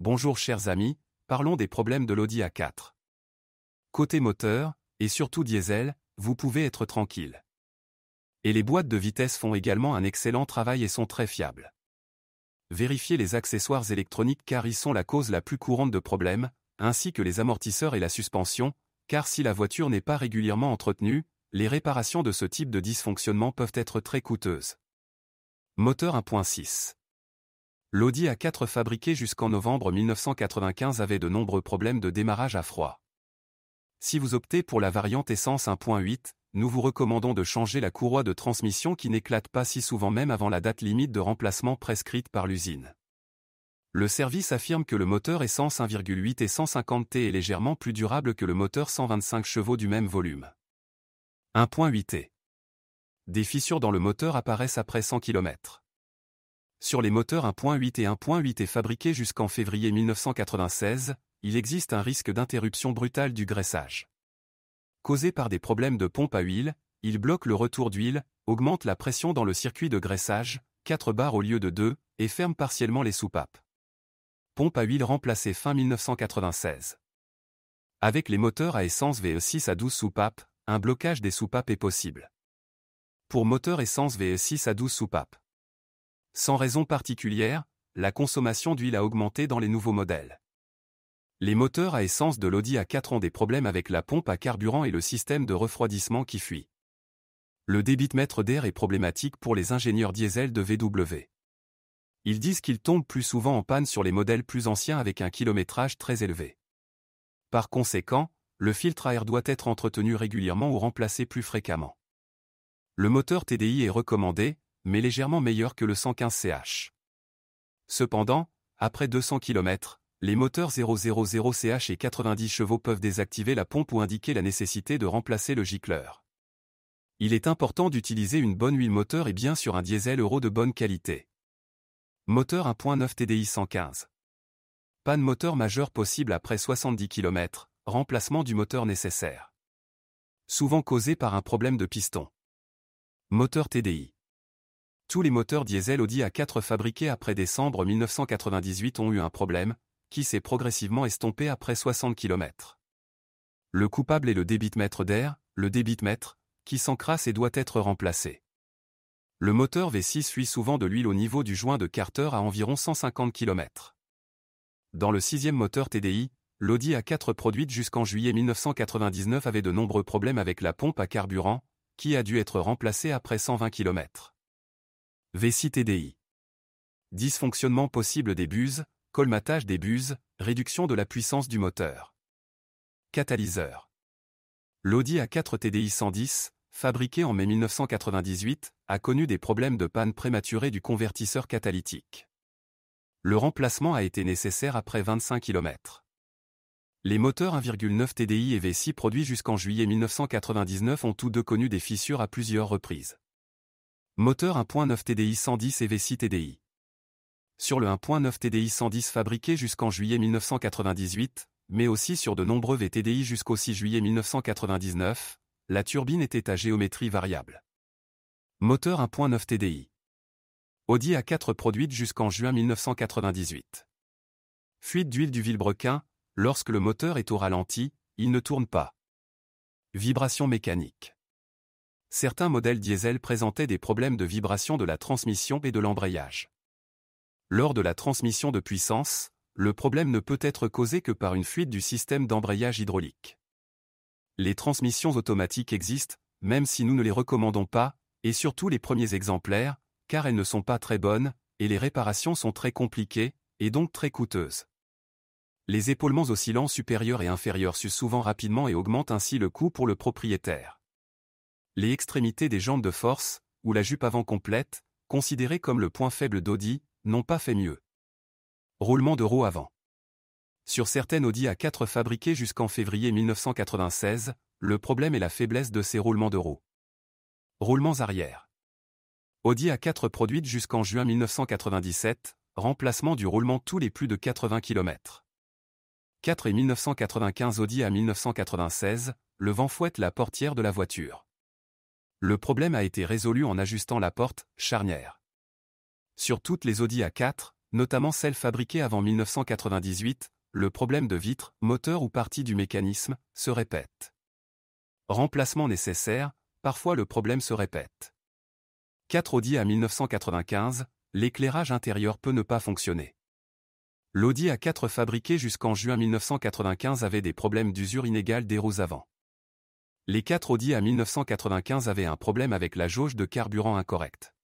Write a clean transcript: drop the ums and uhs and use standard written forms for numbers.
Bonjour chers amis, parlons des problèmes de l'Audi A4. Côté moteur, et surtout diesel, vous pouvez être tranquille. Et les boîtes de vitesse font également un excellent travail et sont très fiables. Vérifiez les accessoires électroniques car ils sont la cause la plus courante de problèmes, ainsi que les amortisseurs et la suspension, car si la voiture n'est pas régulièrement entretenue, les réparations de ce type de dysfonctionnement peuvent être très coûteuses. Moteur 1.6. L'Audi A4 fabriqué jusqu'en novembre 1995 avait de nombreux problèmes de démarrage à froid. Si vous optez pour la variante essence 1.8, nous vous recommandons de changer la courroie de transmission qui n'éclate pas si souvent même avant la date limite de remplacement prescrite par l'usine. Le service affirme que le moteur essence 1.8 et 150T est légèrement plus durable que le moteur 125 chevaux du même volume. 1.8T. Des fissures dans le moteur apparaissent après 100 km. Sur les moteurs 1.8 et 1.8 fabriqués jusqu'en février 1996, il existe un risque d'interruption brutale du graissage. Causé par des problèmes de pompe à huile, il bloque le retour d'huile, augmente la pression dans le circuit de graissage, 4 bars au lieu de 2, et ferme partiellement les soupapes. Pompe à huile remplacée fin 1996. Avec les moteurs à essence VE6 à 12 soupapes, un blocage des soupapes est possible. Pour moteur essence VE6 à 12 soupapes. Sans raison particulière, la consommation d'huile a augmenté dans les nouveaux modèles. Les moteurs à essence de l'Audi A4 ont des problèmes avec la pompe à carburant et le système de refroidissement qui fuit. Le débitomètre d'air est problématique pour les ingénieurs diesel de VW. Ils disent qu'ils tombent plus souvent en panne sur les modèles plus anciens avec un kilométrage très élevé. Par conséquent, le filtre à air doit être entretenu régulièrement ou remplacé plus fréquemment. Le moteur TDI est recommandé, mais légèrement meilleur que le 115 CH. Cependant, après 200 km, les moteurs 000 CH et 90 chevaux peuvent désactiver la pompe ou indiquer la nécessité de remplacer le gicleur. Il est important d'utiliser une bonne huile moteur et bien sûr un diesel Euro de bonne qualité. Moteur 1.9 TDI 115. Panne moteur majeure possible après 70 km, remplacement du moteur nécessaire. Souvent causé par un problème de piston. Moteur TDI. Tous les moteurs diesel Audi A4 fabriqués après décembre 1998 ont eu un problème, qui s'est progressivement estompé après 60 km. Le coupable est le débitomètre d'air, le débitomètre, qui s'encrasse et doit être remplacé. Le moteur V6 fuit souvent de l'huile au niveau du joint de Carter à environ 150 km. Dans le sixième moteur TDI, l'Audi A4 produite jusqu'en juillet 1999 avait de nombreux problèmes avec la pompe à carburant, qui a dû être remplacée après 120 km. V6 TDI. Dysfonctionnement possible des buses, colmatage des buses, réduction de la puissance du moteur. Catalyseur. L'Audi A4 TDI 110, fabriqué en mai 1998, a connu des problèmes de panne prématurée du convertisseur catalytique. Le remplacement a été nécessaire après 25 km. Les moteurs 1.9 TDI et V6 produits jusqu'en juillet 1999 ont tous deux connu des fissures à plusieurs reprises. Moteur 1.9 TDI 110 et V6 TDI. Sur le 1.9 TDI 110 fabriqué jusqu'en juillet 1998, mais aussi sur de nombreux VTDI jusqu'au 6 juillet 1999, la turbine était à géométrie variable. Moteur 1.9 TDI. Audi A4 produite jusqu'en juin 1998. Fuite d'huile du vilebrequin, lorsque le moteur est au ralenti, il ne tourne pas. Vibration mécanique. Certains modèles diesel présentaient des problèmes de vibration de la transmission et de l'embrayage. Lors de la transmission de puissance, le problème ne peut être causé que par une fuite du système d'embrayage hydraulique. Les transmissions automatiques existent, même si nous ne les recommandons pas, et surtout les premiers exemplaires, car elles ne sont pas très bonnes, et les réparations sont très compliquées, et donc très coûteuses. Les épaulements oscillants supérieurs et inférieurs s'usent souvent rapidement et augmentent ainsi le coût pour le propriétaire. Les extrémités des jambes de force, ou la jupe avant complète, considérées comme le point faible d'Audi, n'ont pas fait mieux. Roulement de roue avant. Sur certaines Audi A4 fabriquées jusqu'en février 1996, le problème est la faiblesse de ces roulements de roue. Roulements arrière. Audi A4 produite jusqu'en juin 1997, remplacement du roulement tous les plus de 80 km. 4 et 1995 Audi à 1996, le vent fouette la portière de la voiture. Le problème a été résolu en ajustant la porte charnière. Sur toutes les Audi A4, notamment celles fabriquées avant 1998, le problème de vitre, moteur ou partie du mécanisme, se répète. Remplacement nécessaire, parfois le problème se répète. 4 Audi A 1995, l'éclairage intérieur peut ne pas fonctionner. L'Audi A4 fabriqué jusqu'en juin 1995 avait des problèmes d'usure inégale des roues avant. Les 4 Audi A 1995 avaient un problème avec la jauge de carburant incorrecte.